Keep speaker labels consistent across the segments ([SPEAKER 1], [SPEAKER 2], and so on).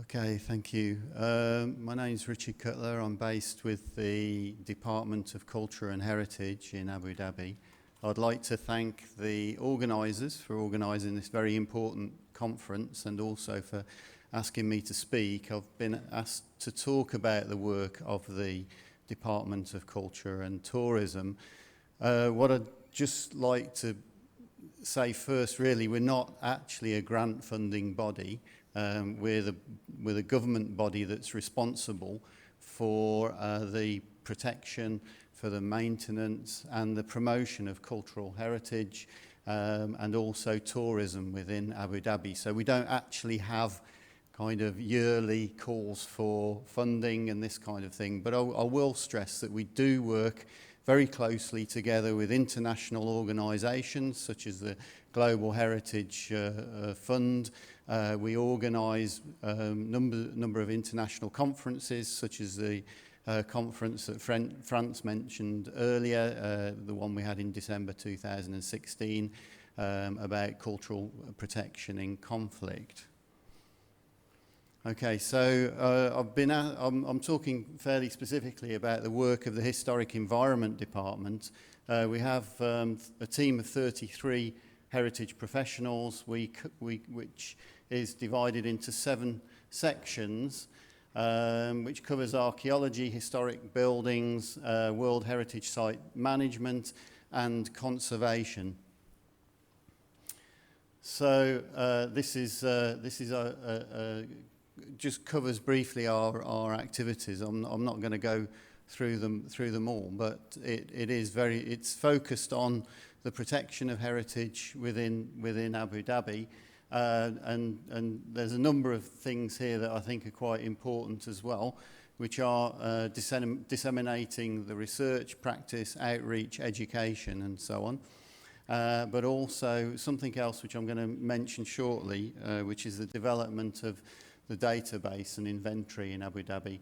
[SPEAKER 1] Okay, thank you. My name is Richard Cuttler. I'm based with the Department of Culture and Heritage in Abu Dhabi. I'd like to thank the organisers for organising this very important conference and also for asking me to speak. I've been asked to talk about the work of the Department of Culture and Tourism. What I'd just like to say first, really, we're not actually a grant funding body. We're the government body that's responsible for the protection, for the maintenance and the promotion of cultural heritage and also tourism within Abu Dhabi. So we don't actually have kind of yearly calls for funding and this kind of thing, but I will stress that we do work very closely together with international organisations such as the Global Heritage Fund. We organise a number of international conferences, such as the conference that France mentioned earlier, the one we had in December 2016, about cultural protection in conflict. Okay, so I'm talking fairly specifically about the work of the Historic Environment Department. We have a team of 33 heritage professionals, which is divided into 7 sections, which covers archaeology, historic buildings, World Heritage Site management, and conservation. So this is just covers briefly our activities. I'm not going to go through them all, but it's focused on the protection of heritage within Abu Dhabi, and there's a number of things here that I think are quite important as well, which are disseminating the research, practice, outreach, education, and so on. But also something else which I'm going to mention shortly, which is the development of the database and inventory in Abu Dhabi.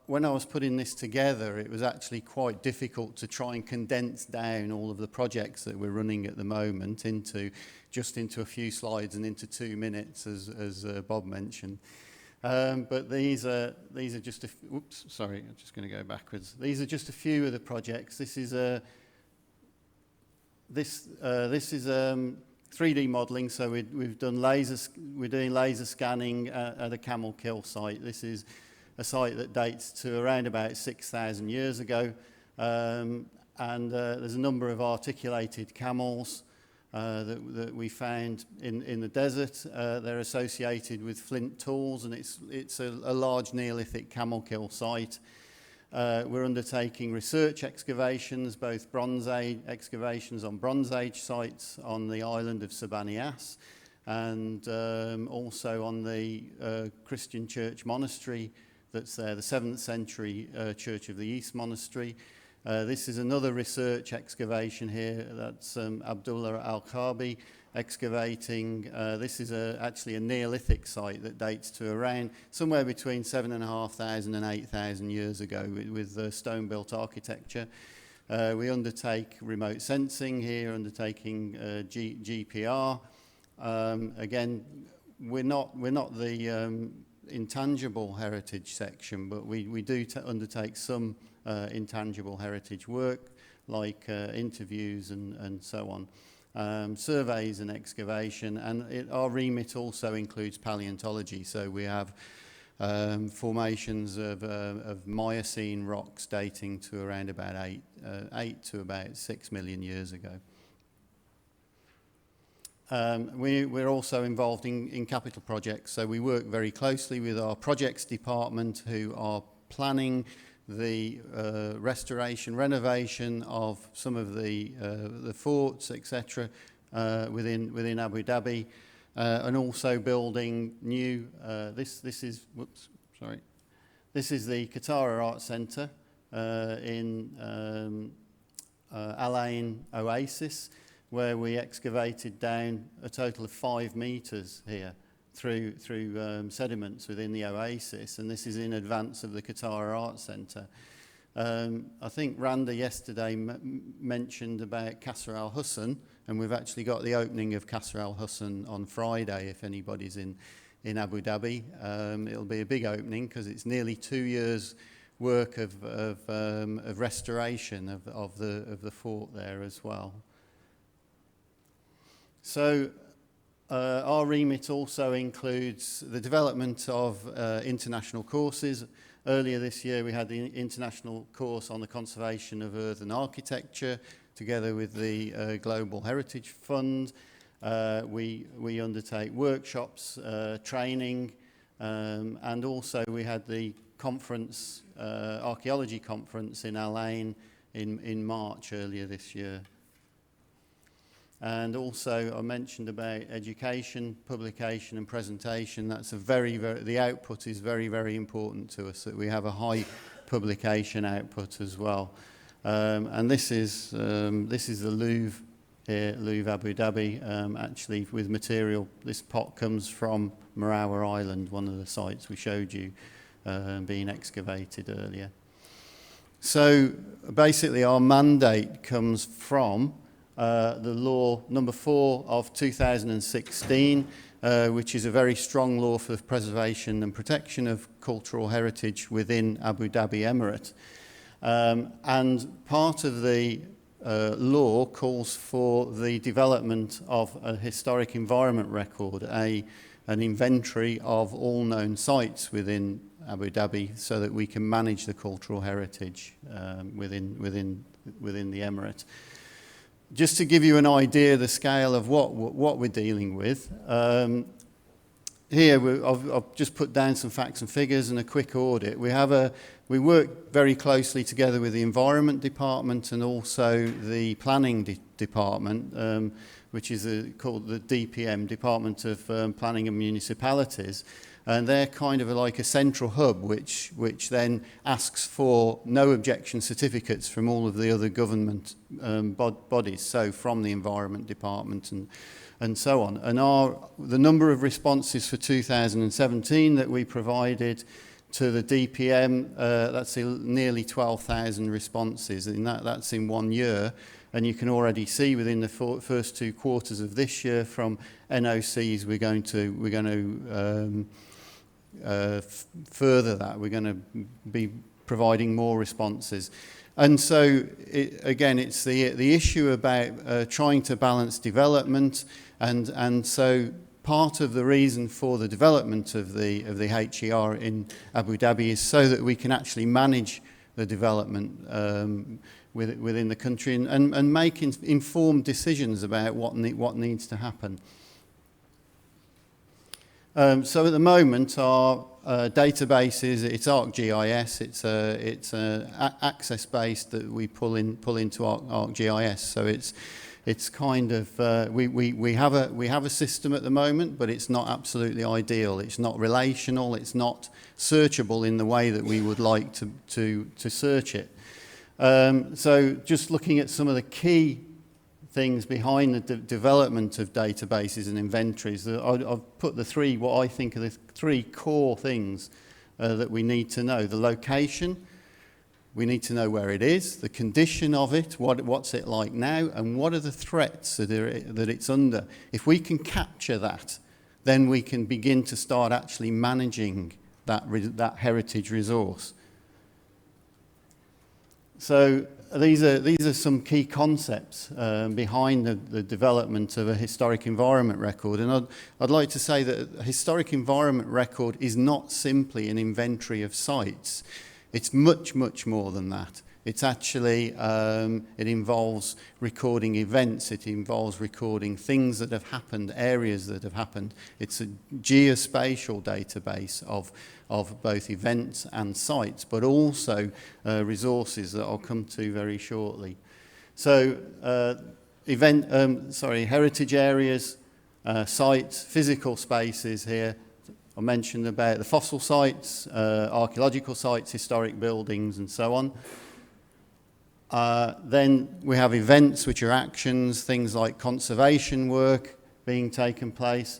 [SPEAKER 1] When I was putting this together, it was actually quite difficult to try and condense down all of the projects that we're running at the moment into a few slides and into 2 minutes, as Bob mentioned. But these are just oops, sorry, I'm just going to go backwards. These are just a few of the projects. This is 3D modelling, so we're doing laser scanning at a camel kill site. This is a site that dates to around about 6,000 years ago, and there's a number of articulated camels that we found in the desert. They're associated with flint tools, and it's a large Neolithic camel kill site. We're undertaking research excavations, both Bronze Age excavations on Bronze Age sites on the island of Sabanias, and also on the Christian church monastery that's there, the 7th century Church of the East monastery. This is another research excavation here. That's Abdullah Al-Khabi excavating. This is actually a Neolithic site that dates to around somewhere between 7,500 and 8,000 years ago with stone-built architecture. We undertake remote sensing here, undertaking GPR. Again, we're not the intangible heritage section, but we do undertake some intangible heritage work, like interviews and so on, surveys and excavation, and our remit also includes paleontology. So we have formations of Miocene rocks dating to around about 8 to about 6 million years ago. We're also involved in capital projects, so we work very closely with our projects department, who are planning the restoration, renovation of some of the forts, etc., within Abu Dhabi, and also building new. This is the Qatar Art Centre in Al Ain Oasis, where we excavated down a total of 5 metres here through sediments within the oasis, and this is in advance of the Qatar Art Centre. I think Randa yesterday mentioned about Qasr Al Husn, and we've actually got the opening of Qasr Al Husn on Friday, if anybody's in Abu Dhabi. It'll be a big opening because it's nearly 2 years' work of restoration of the fort there as well. So our remit also includes the development of international courses. Earlier this year we had the international course on the conservation of earth and architecture together with the Global Heritage Fund. We undertake workshops, training, and also we had the conference, archaeology conference in Al Ain in March earlier this year. And also I mentioned about education, publication and presentation. That's the output is very, very important to us, that we have a high publication output as well. And this is the Louvre here, Louvre Abu Dhabi, actually with material. This pot comes from Marawa Island, one of the sites we showed you being excavated earlier. So basically our mandate comes from the law number 4 of 2016, which is a very strong law for the preservation and protection of cultural heritage within Abu Dhabi Emirate. And part of the law calls for the development of a historic environment record, an inventory of all known sites within Abu Dhabi, so that we can manage the cultural heritage within the Emirate. Just to give you an idea of the scale of what we're dealing with, here I've just put down some facts and figures and a quick audit. We work very closely together with the Environment Department and also the Planning Department, which is called the DPM, Department of Planning and Municipalities. And they're kind of like a central hub, which then asks for no objection certificates from all of the other government bodies, so from the Environment Department and so on. And the number of responses for 2017 that we provided to the DPM, that's nearly 12,000 responses, and that's in 1 year. And you can already see within the first 2 quarters of this year from NOCs, we're going to further that. We're going to be providing more responses. And so, again, it's the issue about trying to balance development, and so part of the reason for the development of the HER in Abu Dhabi is so that we can actually manage the development within the country and make informed decisions about what needs to happen. So at the moment, our databases, it's ArcGIS, it's access-based that we pull into ArcGIS. So it's kind of we have a system at the moment, but it's not absolutely ideal. It's not relational. It's not searchable in the way that we would like to search it. So just looking at some of the key things behind the development of databases and inventories, I've put what I think are the 3 core things that we need to know. The location, we need to know where it is, the condition of it, what's it like now, and what are the threats that it's under. If we can capture that, then we can begin to start actually managing that heritage resource. So these are some key concepts behind the development of a historic environment record. And I'd like to say that a historic environment record is not simply an inventory of sites. It's much, much more than that. It's actually, it involves recording events, it involves recording things that have happened, areas that have happened. It's a geospatial database of both events and sites, but also resources that I'll come to very shortly. So heritage areas, sites, physical spaces here. I mentioned about the fossil sites, archaeological sites, historic buildings and so on. Then we have events, which are actions, things like conservation work being taken place,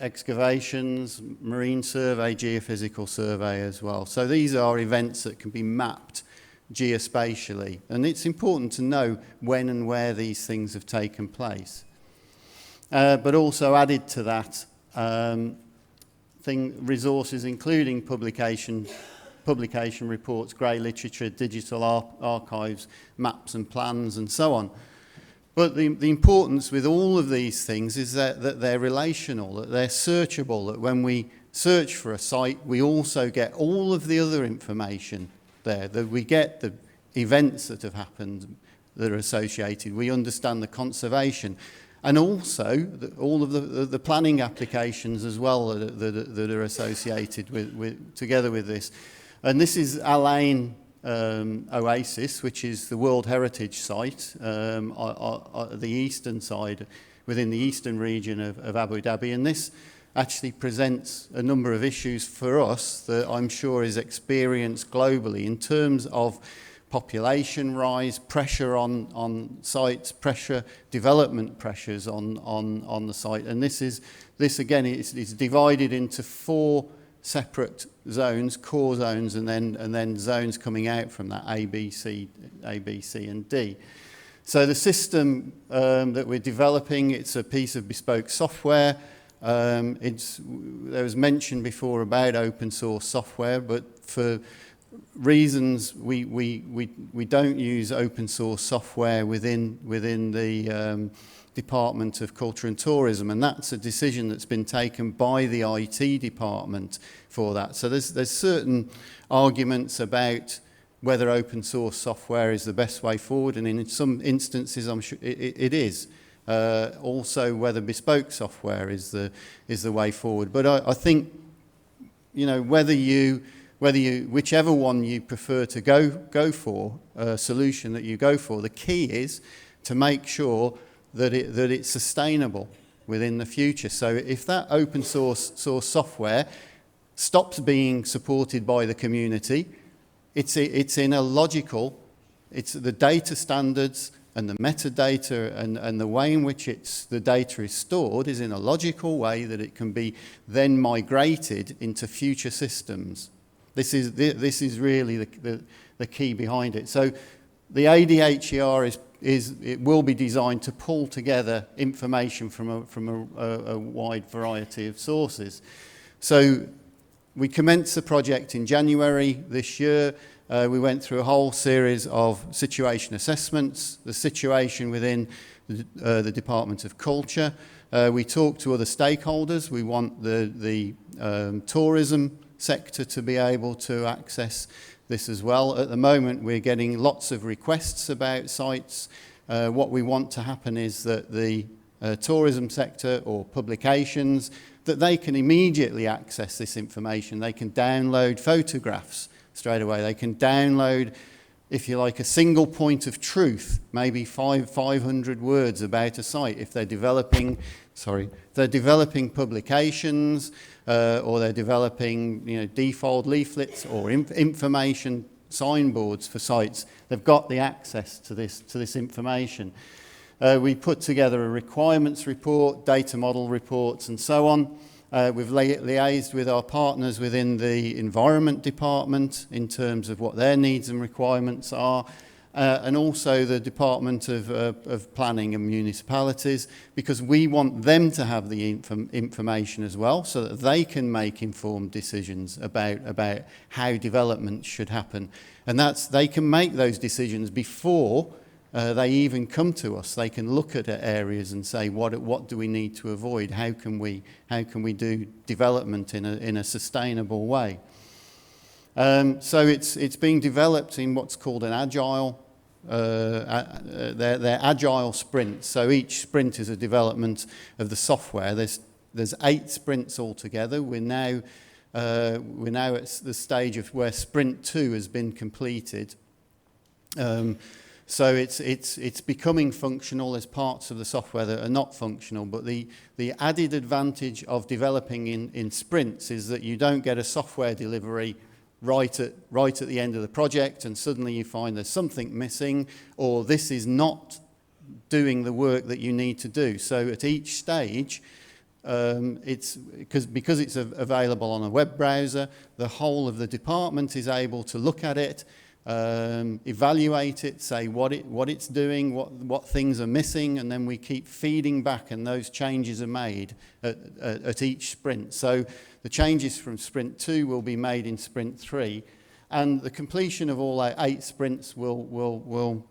[SPEAKER 1] excavations, marine survey, geophysical survey as well. So these are events that can be mapped geospatially, and it's important to know when and where these things have taken place. but also added to that resources including publication reports, grey literature, digital archives, maps and plans and so on. But the importance with all of these things is that they're relational, that they're searchable, that when we search for a site, we also get all of the other information there, that we get the events that have happened that are associated, we understand the conservation, and also all of the planning applications as well that are associated together with this. And this is Al Ain Oasis, which is the World Heritage Site on the eastern side, within the eastern region of Abu Dhabi. And this actually presents a number of issues for us that I'm sure is experienced globally in terms of population rise, pressure on sites, development pressures on the site. And this again is divided into 4 separate zones, core zones, and then zones coming out from that A, B, C, and D. So the system that we're developing, it's a piece of bespoke software. There was mention before about open source software, but for reasons we don't use open source software within the Department of Culture and Tourism, and that's a decision that's been taken by the IT department for that. So there's certain arguments about whether open source software is the best way forward, and in some instances I'm sure it is. Also whether bespoke software is the way forward. But I think, you know, whichever one you prefer to go for, solution that you go for, the key is to make sure that it's sustainable within the future. So if that open source software stops being supported by the community, it's in a logical, it's the data standards and the metadata and the way in which the data is stored is in a logical way that it can be then migrated into future systems. This is really the key behind it. So the ADHER it will be designed to pull together information from a wide variety of sources. So we commenced the project in January this year. We went through a whole series of situation assessments, the situation within the Department of Culture. We talked to other stakeholders. We want the tourism sector to be able to access this as well. At the moment, we're getting lots of requests about sites. What we want to happen is that the tourism sector or publications, that they can immediately access this information. They can download photographs straight away. They can download, if you like, a single point of truth, maybe 500 words about a site. If they're developing publications or they're developing, you know, default leaflets or information signboards for sites, they've got the access to this information. We put together a requirements report, data model reports, and so on. We've liaised with our partners within the environment department in terms of what their needs and requirements are, and also the Department of Planning and Municipalities, because we want them to have the information as well, so that they can make informed decisions about how development should happen. And they can make those decisions before they even come to us. They can look at areas and say, what do we need to avoid? How can we do development in a sustainable way? So it's being developed in what's called an agile. They're agile sprints. So each sprint is a development of the software. There's 8 sprints altogether. We're now at the stage of where sprint 2 has been completed. So it's becoming functional. There's parts of the software that are not functional, but the added advantage of developing in sprints is that you don't get a software delivery right at the end of the project and suddenly you find there's something missing or this is not doing the work that you need to do. So at each stage, it's because it's available on a web browser, the whole of the department is able to look at it, evaluate it, say what it's doing, what things are missing, and then we keep feeding back, and those changes are made at each sprint. So the changes from sprint 2 will be made in sprint 3, and the completion of all our 8 sprints will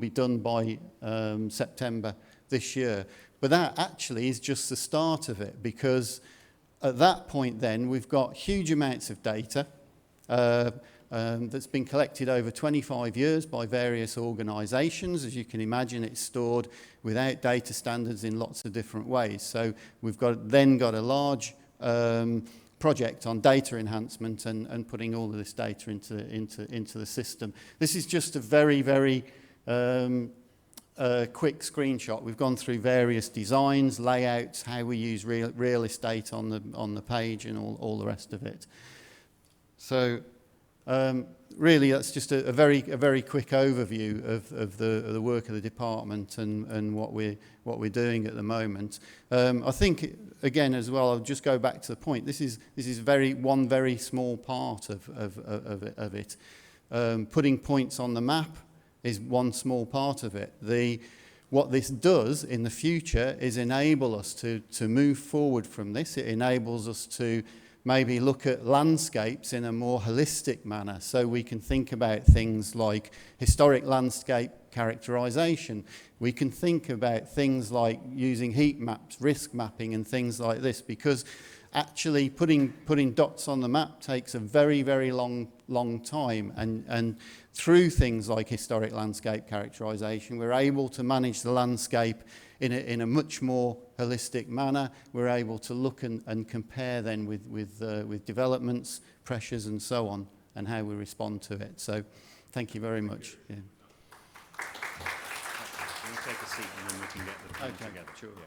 [SPEAKER 1] be done by September this year. But that actually is just the start of it, because at that point then we've got huge amounts of data that's been collected over 25 years by various organisations. As you can imagine, it's stored without data standards in lots of different ways. So we've then got a large project on data enhancement and putting all of this data into the system. This is just a very, very quick screenshot. We've gone through various designs, layouts, how we use real estate on the page, and all the rest of it. So really, that's just a very quick overview of the work of the department and what we're doing at the moment. I think again as well, I'll just go back to the point. This is one very small part of it. Putting points on the map is one small part of it. What this does in the future is enable us to move forward from this. It enables us to maybe look at landscapes in a more holistic manner, so we can think about things like historic landscape characterization. We can think about things like using heat maps, risk mapping, and things like this, because actually putting dots on the map takes a very, very long time, and through things like historic landscape characterization, we're able to manage the landscape in a much more holistic manner. We're able to look and compare then with developments, pressures, and so on, and how we respond to it. So thank you very much. Yeah.
[SPEAKER 2] We'll take a seat and then we can get the thing together.
[SPEAKER 1] Sure.
[SPEAKER 2] Yeah.